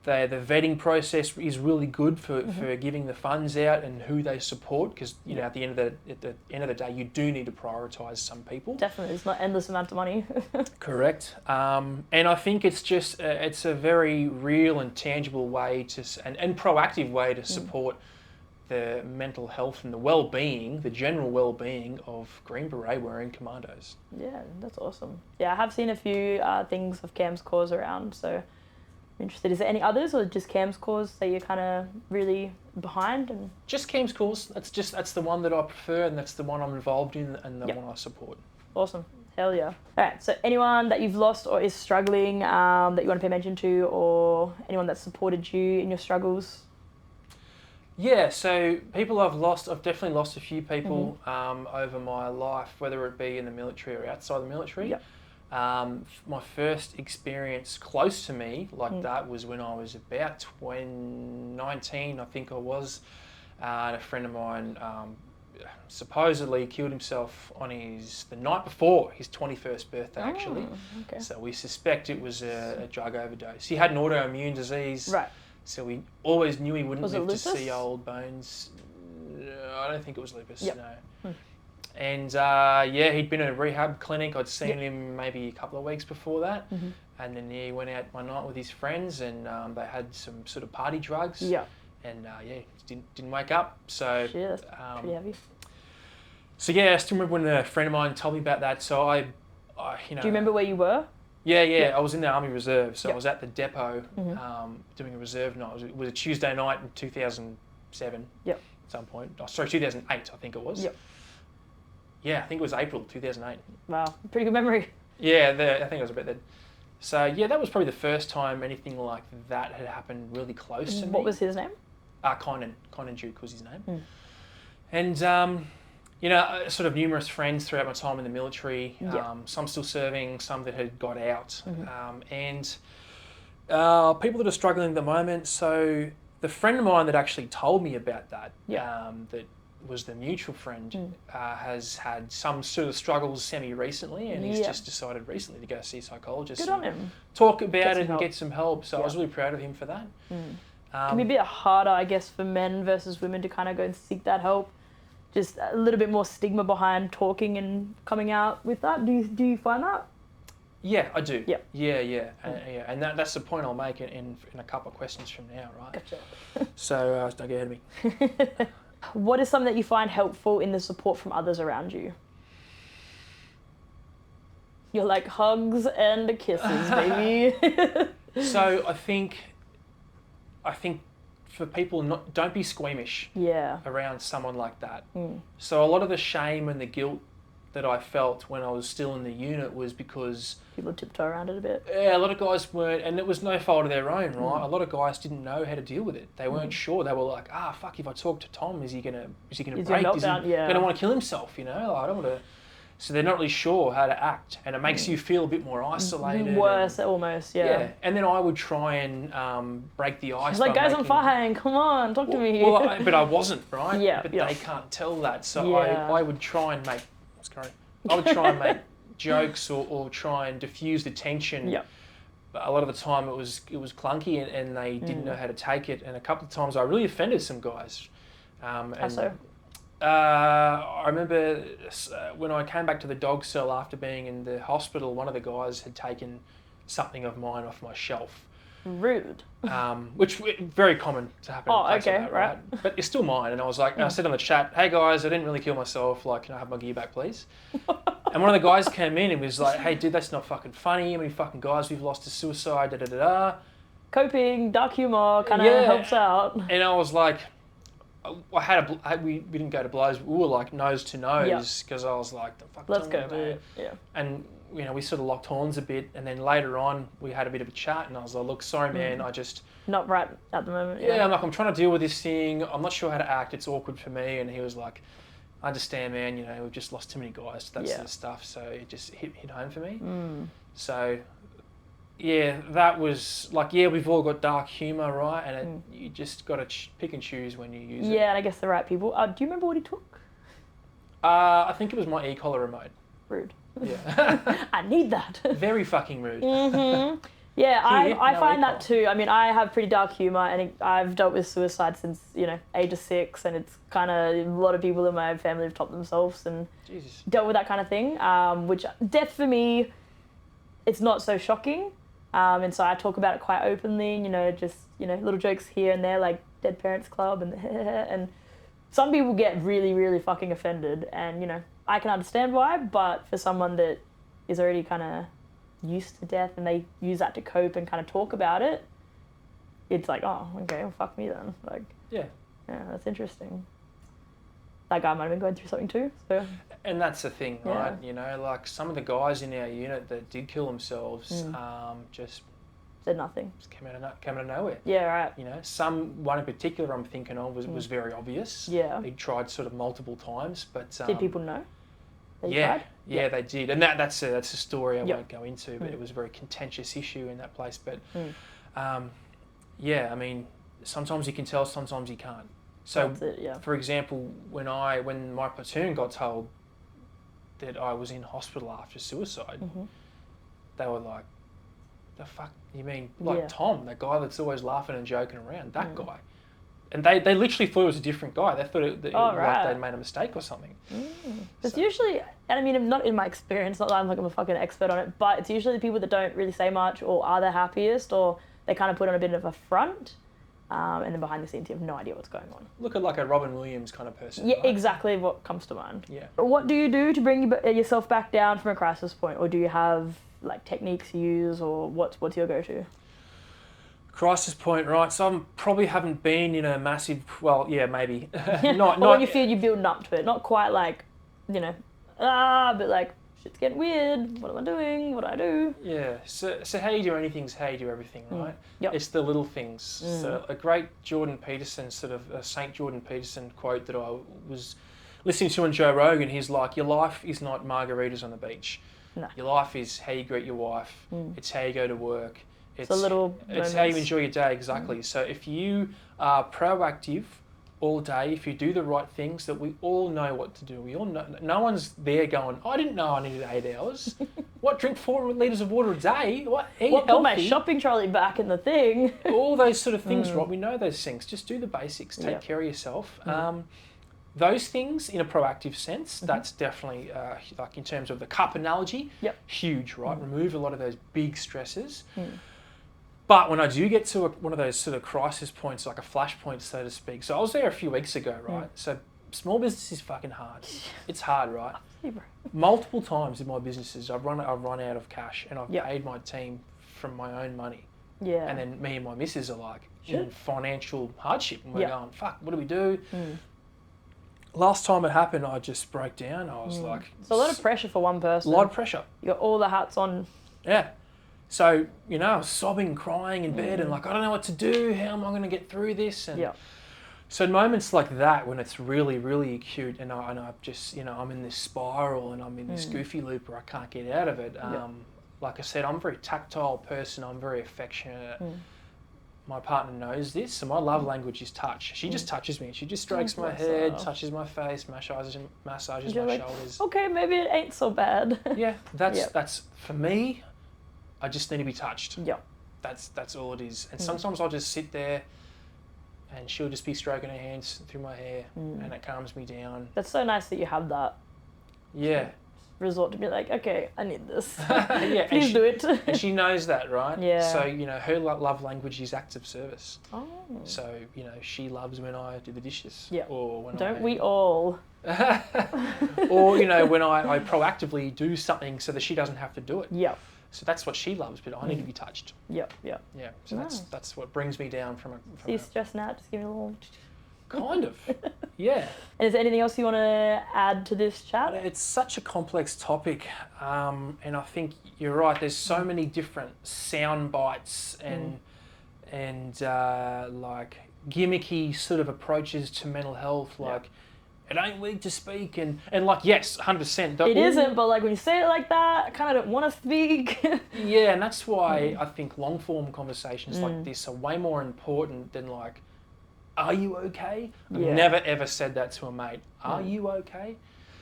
The vetting process is really good for giving the funds out and who they support, because at the end of the day you do need to prioritise some people. Definitely, it's not endless amount of money. Correct. And I think it's just it's a very real and tangible way and proactive way to support the mental health and the well-being, the general well-being of Green Beret wearing commandos. Yeah, that's awesome. Yeah, I have seen a few things of CAM's Cause around, so I'm interested. Is there any others, or just CAM's Cause that you're kind of really behind? And just CAM's Cause. That's the one that I prefer, and that's the one I'm involved in, and the one I support. Awesome. Hell yeah. All right, so anyone that you've lost or is struggling that you want to pay mention to, or anyone that's supported you in your struggles? Yeah, so people I've definitely lost a few people over my life, whether it be in the military or outside the military. Yep. My first experience close to me like that was when I was about 19, I think I was. And a friend of mine supposedly killed himself on the night before his 21st birthday, actually. Okay. So we suspect it was a drug overdose. He had an autoimmune disease. Right. So we always knew he wouldn't live to lupus? see old bones. I don't think it was lupus, Yep. no. And he'd been in a rehab clinic. I'd seen him maybe a couple of weeks before that. And then he went out one night with his friends, and they had some sort of party drugs. Yeah. And didn't wake up. So Shit, that's pretty heavy. So I still remember when a friend of mine told me about that. So I Do you remember where you were? Yeah. I was in the Army Reserve, so I was at the depot doing a reserve night. It was a Tuesday night in 2007. Yep. At some point. Oh, sorry, 2008, I think it was. Yep. Yeah, I think it was April 2008. Wow, pretty good memory. Yeah, I think it was about then. So that was probably the first time anything like that had happened really close to me. What was his name? Kynan Duke was his name. And sort of numerous friends throughout my time in the military, some still serving, some that had got out, and people that are struggling at the moment. So the friend of mine that actually told me about that, that was the mutual friend, has had some sort of struggles semi-recently, and he's just decided recently to go see a psychologist. Good on him. Talk about it and get some help. So I was really proud of him for that. It can be a bit harder, I guess, for men versus women to kind of go and seek that help. Just a little bit more stigma behind talking and coming out with that. Do you find that? Yeah, I do. Yeah. Yeah. And that's the point I'll make in a couple of questions from now, right? Gotcha. So don't get ahead of me. What is something that you find helpful in the support from others around you? You're like hugs and kisses, baby. So I think for people, don't be squeamish around someone like that. So a lot of the shame and the guilt that I felt when I was still in the unit was because people tiptoe around it a bit. Yeah, a lot of guys weren't, and it was no fault of their own, right? A lot of guys didn't know how to deal with it. They weren't sure. They were like, fuck, if I talk to Tom, is he gonna break? Is he gonna want to kill himself? Like, I don't want to. So they're not really sure how to act, and it makes you feel a bit more isolated. Worse, almost, yeah. And then I would try and break the ice. It's like, guys, I'm fine. Come on, talk to me. But I wasn't, right? Yeah. But they can't tell that, so Yeah. I would try and make. I would try and make jokes or try and diffuse the tension. Yep. But a lot of the time it was clunky and they didn't know how to take it. And a couple of times I really offended some guys. How so? I remember when I came back to the dog cell after being in the hospital, one of the guys had taken something of mine off my shelf. Rude. Which very common to happen. Oh, in a place okay, like that, right. But it's still mine, and I was like, I said on the chat, "Hey guys, I didn't really kill myself. Like, can I have my gear back, please?" And one of the guys came in and was like, "Hey, dude, that's not fucking funny. How many fucking guys we've lost to suicide? Da da da da." Coping, dark humor, kind of helps out. And I was like, we didn't go to blows. We were like nose to nose because I was like, "The fuck, Let's go, do?" man. Yeah. And you know, we sort of locked horns a bit, and then later on we had a bit of a chat, and I was like, "Look, sorry, man, I just." Not right at the moment. Yeah, I'm like, I'm trying to deal with this thing. I'm not sure how to act. It's awkward for me. And he was like, I understand, man. You know, we've just lost too many guys to that sort of stuff. So it just hit home for me. So, yeah, that was like, we've all got dark humour, right? And you just got to pick and choose when you use it. Yeah, and I guess the right people. Do you remember what he took? I think it was my e-collar remote. Rude. Yeah. I need that. Very fucking rude. Yeah, I no find e-collar. that too. I mean, I have pretty dark humour, and I've dealt with suicide since, age of 6, and it's kind of, a lot of people in my family have topped themselves and Jesus. dealt with that kind of thing, which death for me, it's not so shocking, and so I talk about it quite openly, just, little jokes here and there, like Dead Parents Club and some people get really, really fucking offended, and, I can understand why, but for someone that is already kind of used to death and they use that to cope and kind of talk about it, it's like, oh, okay, well, fuck me then. Like, yeah, that's interesting. That guy might have been going through something too, so. And that's the thing, right? Like some of the guys in our unit that did kill themselves, just said nothing. Just came out of nowhere. Yeah, right. One in particular I'm thinking of was very obvious. Yeah. He tried sort of multiple times, but did people know? Yeah, they did, and that's a story I won't go into, but it was a very contentious issue in that place. But I mean, sometimes you can tell, sometimes you can't. So, for example, when my platoon got told that I was in hospital after suicide, they were like, "The fuck you mean?" Like Tom, that guy that's always laughing and joking around, that guy. And they literally thought it was a different guy. They thought like they'd made a mistake or something. It's usually, and I mean, not in my experience, not that I'm like I'm a fucking expert on it, but it's usually the people that don't really say much or are the happiest or they kind of put on a bit of a front, and then behind the scenes you have no idea what's going on. Look at like a Robin Williams kind of person. Yeah, right? exactly what comes to mind. Yeah. What do you do to bring yourself back down from a crisis point, or do you have like techniques you use, or what's your go-to? Crisis point, right? So I probably haven't been in a massive. Well, yeah, maybe. Not when you feel you're building up to it, not quite like, but like shit's getting weird. What am I doing? What do I do? Yeah. So how you do anything is how you do everything, right? Yep. It's the little things. So a great Jordan Peterson Saint Jordan Peterson quote that I was listening to on Joe Rogan. He's like, "Your life is not margaritas on the beach. No. Your life is how you greet your wife. It's how you go to work. It's how you enjoy your day." Exactly. So if you are proactive all day, if you do the right things, that we all know what to do. We all know. No one's there going, "I didn't know I needed 8 hours." What, drink 4 litres of water a day? What, eat healthy? Put my shopping trolley back in the thing. All those sort of things, right? We know those things. Just do the basics. Take care of yourself. Those things, in a proactive sense, that's definitely, like in terms of the cup analogy, huge, right? Remove a lot of those big stresses. But when I do get to one of those sort of crisis points, like a flash point, so to speak. So I was there a few weeks ago, right? So small business is fucking hard. It's hard, right? Multiple times in my businesses, I've run out of cash, and I've paid my team from my own money. Yeah. And then me and my missus are like in financial hardship, and we're going, "Fuck, what do we do?" Last time it happened, I just broke down. I was like... It's a lot of pressure for one person. A lot of pressure. You got all the hats on. Yeah. So, I was sobbing, crying in bed and like, I don't know what to do. How am I going to get through this? And So in moments like that, when it's really, really acute, and I just, I'm in this spiral and I'm in this goofy loop where I can't get out of it. Like I said, I'm a very tactile person. I'm very affectionate. My partner knows this, so my love language is touch. She just touches me. She just strokes my head, touches my face, massages my shoulders. Okay, maybe it ain't so bad. Yeah, that's for me. I just need to be touched. Yeah. That's all it is. And sometimes I'll just sit there, and she'll just be stroking her hands through my hair, and it calms me down. That's so nice that you have that. Yeah. Resort to be like, okay, I need this. Yeah, Please do it. And she knows that, right? Yeah. So, her love language is acts of service. Oh. So, she loves when I do the dishes. Yeah. Or when Don't we all? Or, when I proactively do something so that she doesn't have to do it. Yeah. So that's what she loves, but I need to be touched. Yep. Yeah. So that's what brings me down from a... So you're stressing out, just give me a little... Kind of. Yeah. And is there anything else you want to add to this chat? It's such a complex topic, and I think you're right. There's so many different sound bites and like gimmicky sort of approaches to mental health, like it ain't weak to speak, and like yes, 100%. It isn't, but like when you say it like that, I kind of don't want to speak. Yeah, and that's why I think long form conversations like this are way more important than like, are you okay? I've never ever said that to a mate. Are you okay?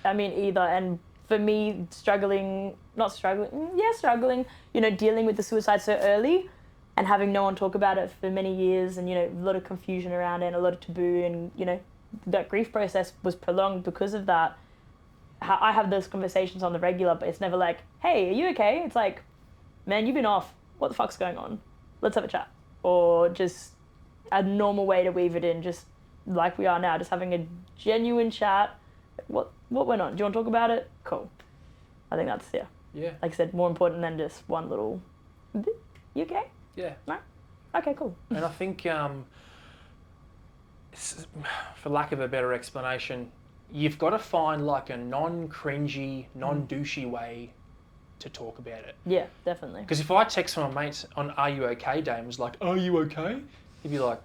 I mean, either. And for me, struggling, dealing with the suicide so early and having no one talk about it for many years and, a lot of confusion around it and a lot of taboo and, that grief process was prolonged because of that. I have those conversations on the regular, but it's never like, hey, are you okay? It's like, man, you've been off. What the fuck's going on? Let's have a chat. Or just a normal way to weave it in, just like we are now, just having a genuine chat. What went on? Do you want to talk about it? Cool. I think that's, Yeah. like I said, more important than just one little, you okay? Yeah. No? Okay, cool. And I think, for lack of a better explanation, you've got to find like a non-cringy, non-douchey way to talk about it. Yeah, definitely. Because if I text my mates on "Are you okay?" day and was like, "Are you okay?" he'd be like,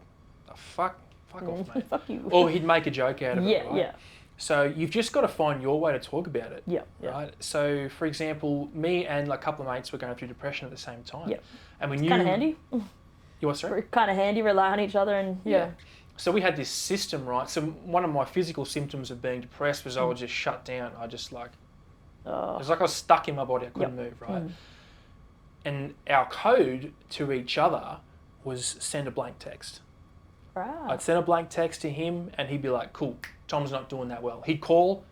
oh, fuck off, mate. Fuck you. Or he'd make a joke out of it, right? Yeah. So you've just got to find your way to talk about it. Yeah. Right? So, for example, me and a couple of mates were going through depression at the same time. Yeah. And we knew... Kind of handy. You what, sorry? We're kind of handy, rely on each other and, So we had this system, right? So one of my physical symptoms of being depressed was I would just shut down. I just like... It was like I was stuck in my body. I couldn't move, right? And our code to each other was send a blank text. Right. I'd send a blank text to him and he'd be like, cool, Tom's not doing that well. He'd call,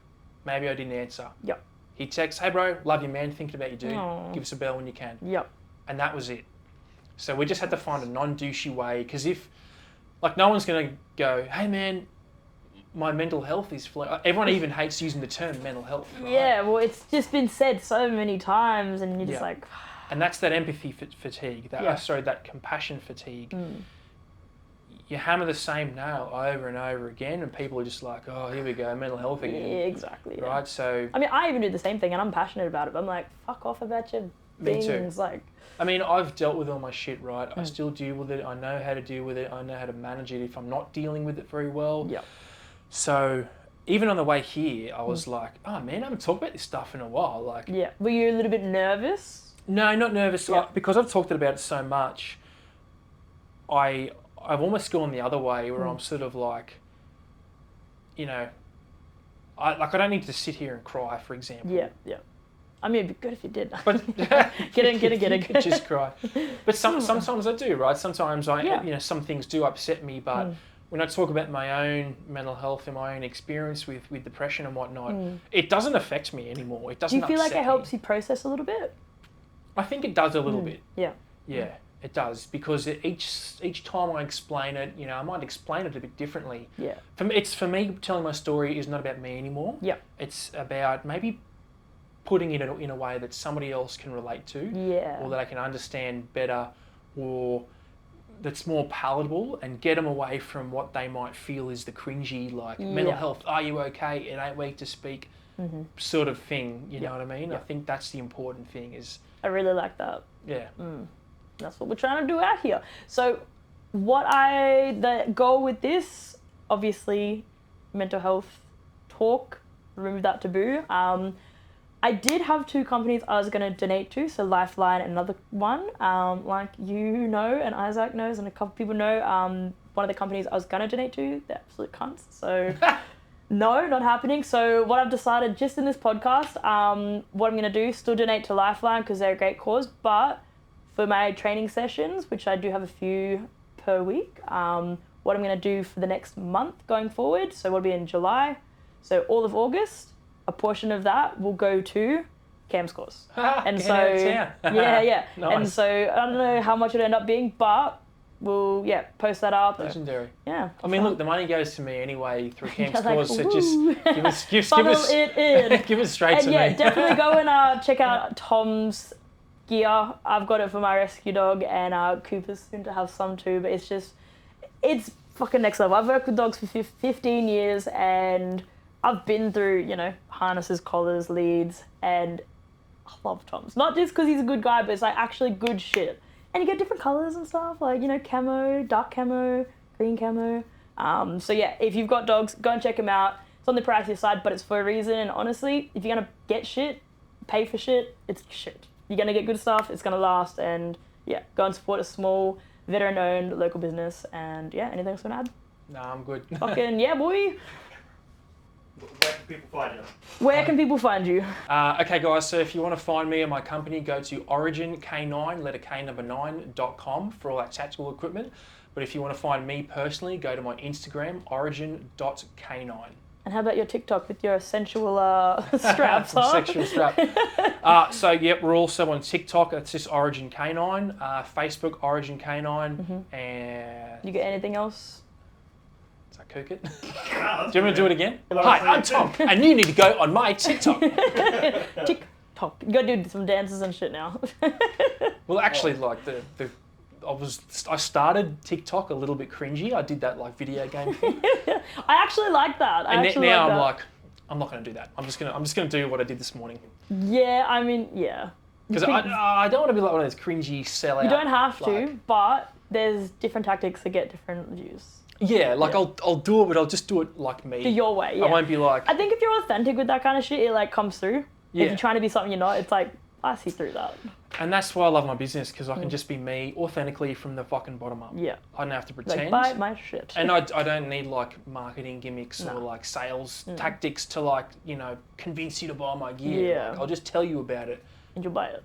maybe I didn't answer. Yep. He'd text, hey bro, love you man, thinking about you dude. Aww. Give us a bell when you can. Yep. And that was it. So we just had to find a non-douchey way, because if, like, no one's going to go, hey man, my mental health is... Everyone even hates using the term mental health, right? Yeah, well, it's just been said so many times and you're just like... And that's that empathy fatigue, that compassion fatigue. You hammer the same nail over and over again and people are just like, oh, here we go, mental health again. Yeah, exactly. Yeah. Right, so... I mean, I even do the same thing and I'm passionate about it, but I'm like, fuck off about your things. Me too. Like... I mean, I've dealt with all my shit, right? I still deal with it. I know how to deal with it. I know how to manage it if I'm not dealing with it very well. Yep. So even on the way here, I was like, oh man, I haven't talked about this stuff in a while. Like, yeah. Were you a little bit nervous? No, not nervous. Like, because I've talked about it so much, I've almost gone the other way where I'm sort of like, I don't need to sit here and cry, for example. Yeah. I mean, it'd be good if you did. But get in. Just cry. But sometimes I do, right? Sometimes some things do upset me, but when I talk about my own mental health and my own experience with depression and whatnot, it doesn't affect me anymore. It doesn't. Do you feel like it helps you process a little bit? I think it does a little bit. Yeah. Yeah, it does, because each time I explain it, I might explain it a bit differently. Yeah. For me, telling my story is not about me anymore. Yeah. It's about maybe putting it in a way that somebody else can relate to. Yeah. Or that I can understand better, or that's more palatable, and get them away from what they might feel is the cringy, like mental health, are you okay? It ain't weak to speak sort of thing. You know what I mean? I think that's the important thing is... I really like that. Yeah. That's what we're trying to do out here. So the goal with this, obviously, mental health talk, remove that taboo. I did have 2 companies I was going to donate to, so Lifeline and another one. Like you know, and Isaac knows, and a couple people know, one of the companies I was going to donate to, they're absolute cunts. So no, not happening. So what I've decided just in this podcast, what I'm going to do, still donate to Lifeline because they're a great cause, but for my training sessions, which I do have a few per week, what I'm going to do for the next month going forward, so we'll be in July, so all of August, a portion of that will go to Cam's course. And so, yeah. Nice. And so I don't know how much it'll end up being, but we'll, post that up. Legendary. Yeah. I mean, look, the money goes to me anyway through Cam's Like, cause, so woo. just give us, Funnel it in. give us straight And to yeah, me. definitely go and check out Tom's gear. I've got it for my rescue dog, and Cooper's soon to have some too, but it's fucking next level. I've worked with dogs for 15 years, and I've been through, harnesses, collars, leads, and I love Tom's. Not just because he's a good guy, but it's like actually good shit. And you get different colors and stuff, like, camo, dark camo, green camo. So yeah, if you've got dogs, go and check them out. It's on the pricier side, but it's for a reason. And honestly, if you're going to get shit, pay for shit, it's shit. You're going to get good stuff, it's going to last, and yeah, go and support a small, veteran-owned local business. And yeah, anything else you want to add? Nah, I'm good. Fucking yeah, boy. Where can people find you? Where can people find you? Okay, guys, so if you want to find me and my company, go to origink9, letter K number 9.com for all that tactical equipment. But if you want to find me personally, go to my Instagram, origin.k9. And how about your TikTok with your sensual straps, huh? Sexual strap. So, yep, we're also on TikTok. That's just Origin K9. Facebook, Origin K9. And... You got anything else? Is that cook it? Do Ah, you want me to do it again? Hi, I'm Tom, and you need to go on my TikTok. TikTok. You gotta do some dances and shit now. Well, actually, like, I started TikTok a little bit cringy. I did that, like, video game thing. I actually like that. Now I'm like, I'm not going to do that. I'm just gonna do what I did this morning. Yeah, I mean, yeah. Because I don't want to be like one of those cringy sellout. You don't have to, like, but there's different tactics to get different views. Yeah, like Yeah. I'll do it, but I'll just do it like me. Do your way, yeah. I won't be like. I think if you're authentic with that kind of shit, it like comes through. Yeah. If you're trying to be something you're not, it's like, I see through that. And that's why I love my business, because I can just be me authentically from the fucking bottom up. Yeah. I don't have to Like, pretend. buy my shit. And I don't need like marketing gimmicks or No. like sales tactics to like, convince you to buy my gear. Yeah. Like, I'll just tell you about it. And you'll buy it.